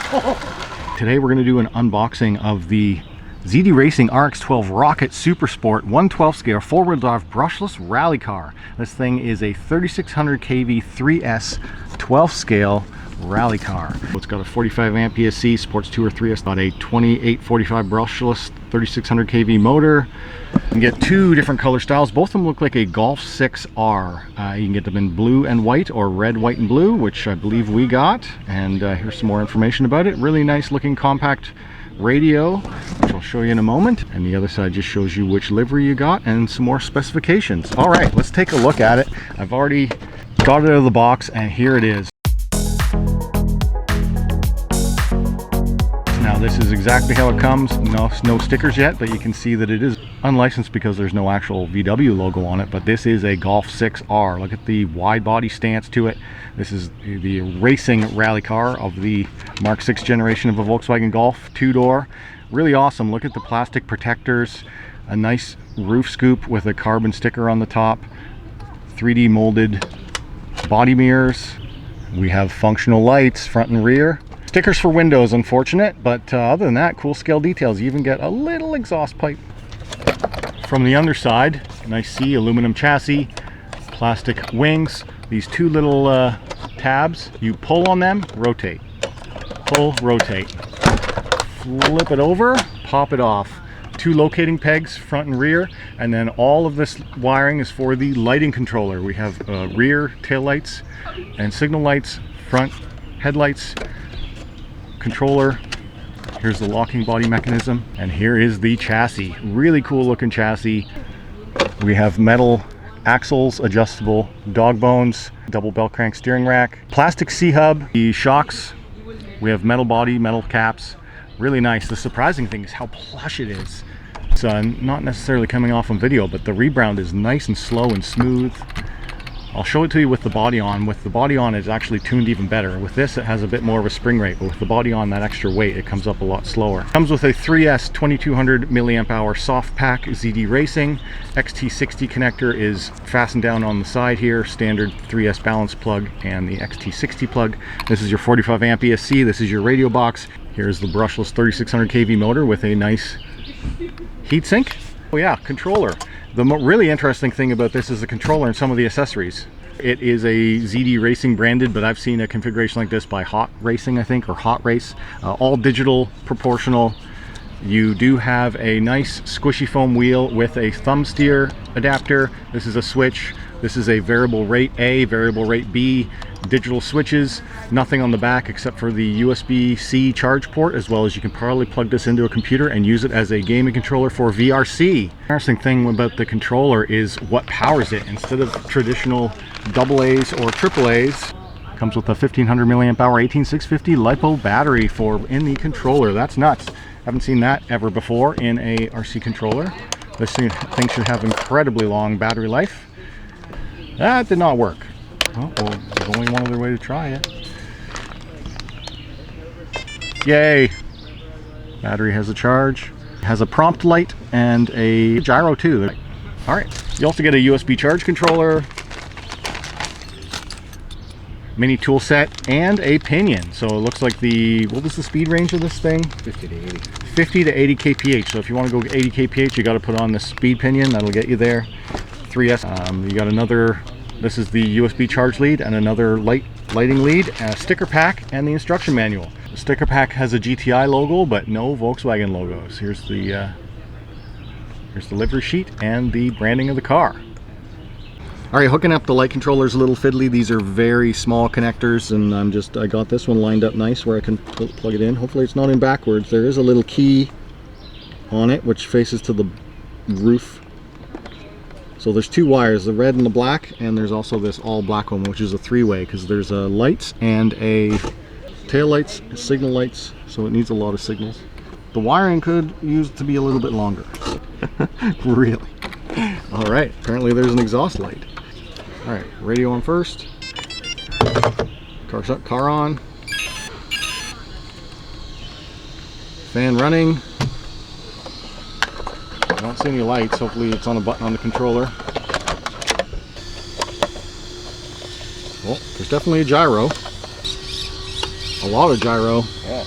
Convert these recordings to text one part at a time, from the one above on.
Today we're going to do an unboxing of the zdracing RX12 Rocket Super Sport 112 scale 4-wheel drive brushless rally car. This thing is a 3600 kV 3S 12 scale rally car. It's got a 45 amp ESC, sports 2 or 3S, got a 2845 brushless 3600 kV motor. You can get two different color styles. Both of them look like a Golf 6R. You can get them in blue and white or red, white, and blue, which I believe we got. And here's some more information about it. Really nice looking compact radio, which I'll show you in a moment. And the other side just shows you which livery you got and some more specifications. All right, let's take a look at it. I've already got it out of the box and here it is. Now this is exactly how it comes. No stickers yet, but you can see that it is unlicensed because there's no actual VW logo on it, but this is a Golf 6R. Look at the wide body stance to it. This is the racing rally car of the Mark 6 generation of a Volkswagen Golf, two-door. Really awesome. Look at the plastic protectors, a nice roof scoop with a carbon sticker on the top, 3D molded body mirrors. We have functional lights front and rear. Stickers for windows, unfortunate, but other than that, cool scale details. You even get a little exhaust pipe. From the underside, nice C aluminum chassis, plastic wings, these two little tabs. You pull on them, rotate. Pull, rotate. Flip it over, pop it off. Two locating pegs, front and rear, and then all of this wiring is for the lighting controller. We have rear tail lights and signal lights, front headlights, controller. Here's the locking body mechanism, and here is the chassis. Really cool looking chassis. We have metal axles, adjustable dog bones, double bell crank steering rack, plastic C-hub, the shocks. We have metal body, metal caps. Really nice. The surprising thing is how plush it is. It's not necessarily coming off on video, but the rebound is nice and slow and smooth. I'll show it to you with the body on. With the body on, it's actually tuned even better. With this, it has a bit more of a spring rate, but with the body on, that extra weight, it comes up a lot slower. Comes with a 3S 2200 milliamp hour soft pack zdracing. XT60 connector is fastened down on the side here, standard 3S balance plug and the XT60 plug. This is your 45 amp ESC. This is your radio box. Here's the brushless 3600 kV motor with a nice heatsink. Oh yeah, controller. The really interesting thing about this is the controller and some of the accessories. It is a zdracing branded, but I've seen a configuration like this by Hot Racing, I think, or Hot Race. All digital, proportional. You do have a nice squishy foam wheel with a thumb steer adapter. This is a switch. This is a variable rate A, variable rate B, digital switches. Nothing on the back except for the USB-C charge port, as well as you can probably plug this into a computer and use it as a gaming controller for VRC. The interesting thing about the controller is what powers it. Instead of traditional AA's or AAA's, comes with a 1500 milliamp hour 18650 LiPo battery in the controller. That's nuts. Haven't seen that ever before in a RC controller. This thing should have incredibly long battery life. That did not work. Well, there's only one other way to try it. Yay! Battery has a charge. Has a prompt light and a gyro too. Alright, you also get a USB charge controller, mini tool set, and a pinion. So it looks like what was the speed range of this thing? 50 to 80. 50 to 80 kph. So if you want to go 80 kph, you got to put on the speed pinion. That'll get you there. 3S. You got another, this is the USB charge lead and another lighting lead, a sticker pack, and the instruction manual. The sticker pack has a GTI logo, but no Volkswagen logos. Here's the livery sheet and the branding of the car. All right, hooking up the light controller is a little fiddly. These are very small connectors, and I got this one lined up nice where I can plug it in. Hopefully it's not in backwards. There is a little key on it which faces to the roof. So there's two wires, the red and the black, and there's also this all black one, which is a three-way, because there's a lights and a tail lights, signal lights, so it needs a lot of signals. The wiring could use to be a little bit longer. Really. All right, apparently there's an exhaust light. All right, radio on first. Car on. Fan running. I don't see any lights. Hopefully it's on a button on the controller. Well, there's definitely a gyro. A lot of gyro. Yeah.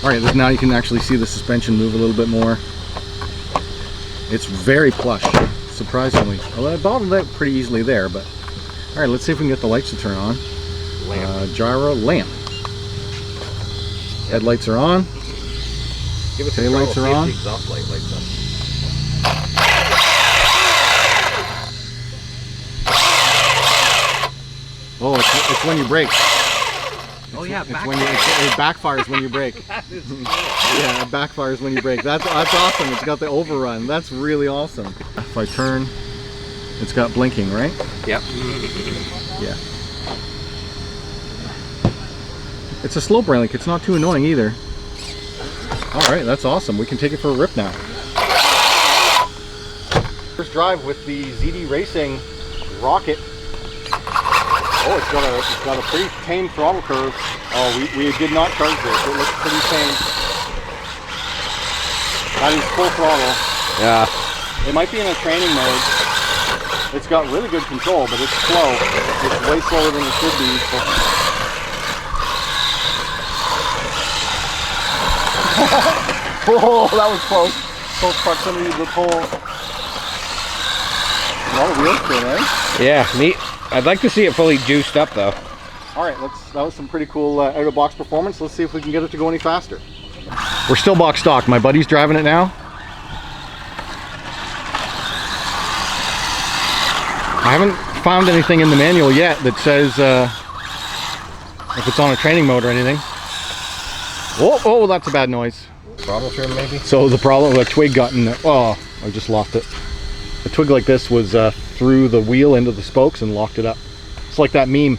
All right, now you can actually see the suspension move a little bit more. It's very plush, surprisingly. Although I bottled it pretty easily there, but all right, let's see if we can get the lights to turn on. Gyro lamp. Headlights are on. Give it taillights are on. The exhaust light lights up. Oh, it's when you brake. Oh yeah, it backfires when you brake. That is cool. Yeah, it backfires when you brake. That's awesome. It's got the overrun. That's really awesome. If I turn, it's got blinking, right? Yep. Yeah. It's a slow brake. It's not too annoying either. All right, that's awesome. We can take it for a rip now. First drive with the zdracing Rocket. Oh, it's got a pretty tame throttle curve. Oh, we did not charge this. It looks pretty tame. That is full throttle. Yeah. It might be in a training mode. It's got really good control, but it's slow. It's way slower than it should be. Oh, that was close. Close proximity to the pole. A lot of wheel spin, eh? Yeah, neat. I'd like to see it fully juiced up though. All right, that was some pretty cool out-of-box performance. Let's see if we can get it to go any faster. We're still box stock. My buddy's driving it now. I haven't found anything in the manual yet that says if it's on a training mode or anything. Oh, that's a bad noise. Throttle trim maybe? So the problem, a twig got in there. Oh, I just lost it. A twig like this was through the wheel into the spokes and locked it up. It's like that meme.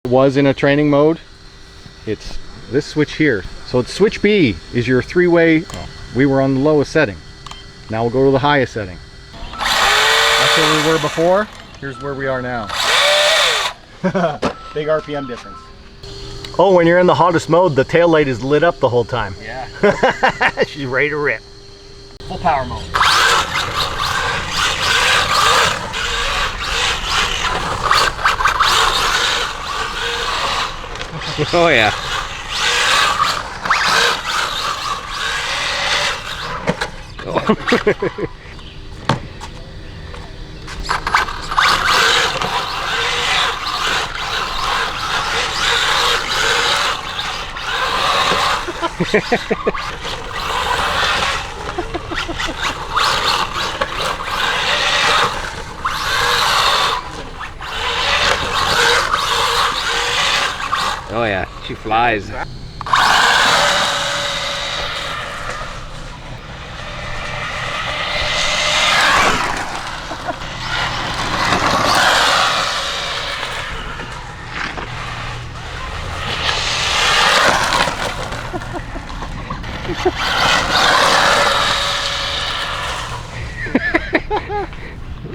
It was in a training mode. It's this switch here. So it's switch B is your three-way. Oh, we were on the lowest setting. Now we'll go to the highest setting. That's where we were before. Here's where we are now. Big RPM difference. Oh, when you're in the hottest mode, the tail light is lit up the whole time. Yeah. She's ready to rip. Full power mode. Oh yeah. Oh yeah, she flies.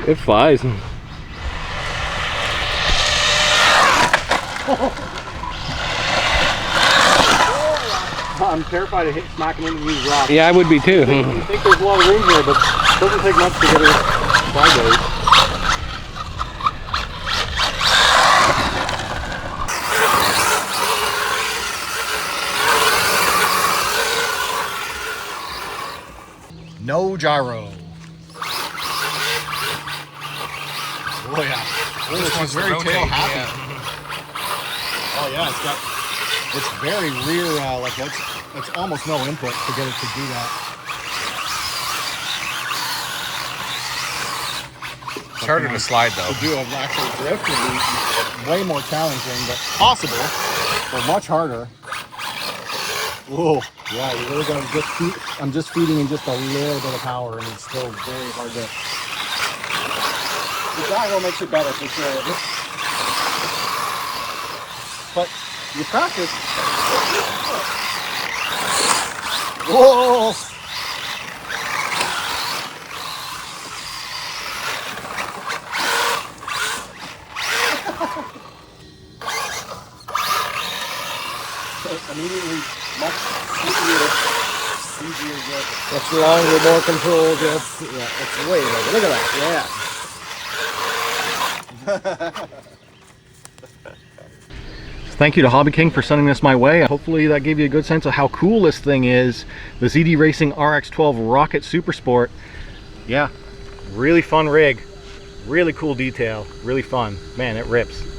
It flies. I'm terrified of smacking into these rocks. Yeah, I would be too. I think there's a lot of room here, but it doesn't take much to get her sideways. No gyro. Oh yeah. This one's very tail happy. Yeah. Oh yeah, it's very rear, like it's almost no input to get it to do that. It's harder to slide though. To do an actual drift would be way more challenging, but possible, but much harder. Whoa, yeah, you really gotta just I'm just feeding in just a little bit of power and it's still very hard to. The gyro makes it better for sure. But you practice. Whoa! Immediately much easier grip. Much longer, more control. Just yeah, it's way better. Look at that. Yeah. thank you to hobbyking for sending this my way. Hopefully that gave you a good sense of how cool this thing is. The zdracing RX12 Rocket Super Sport. Yeah, really fun rig, really cool detail, really fun. Man, it rips.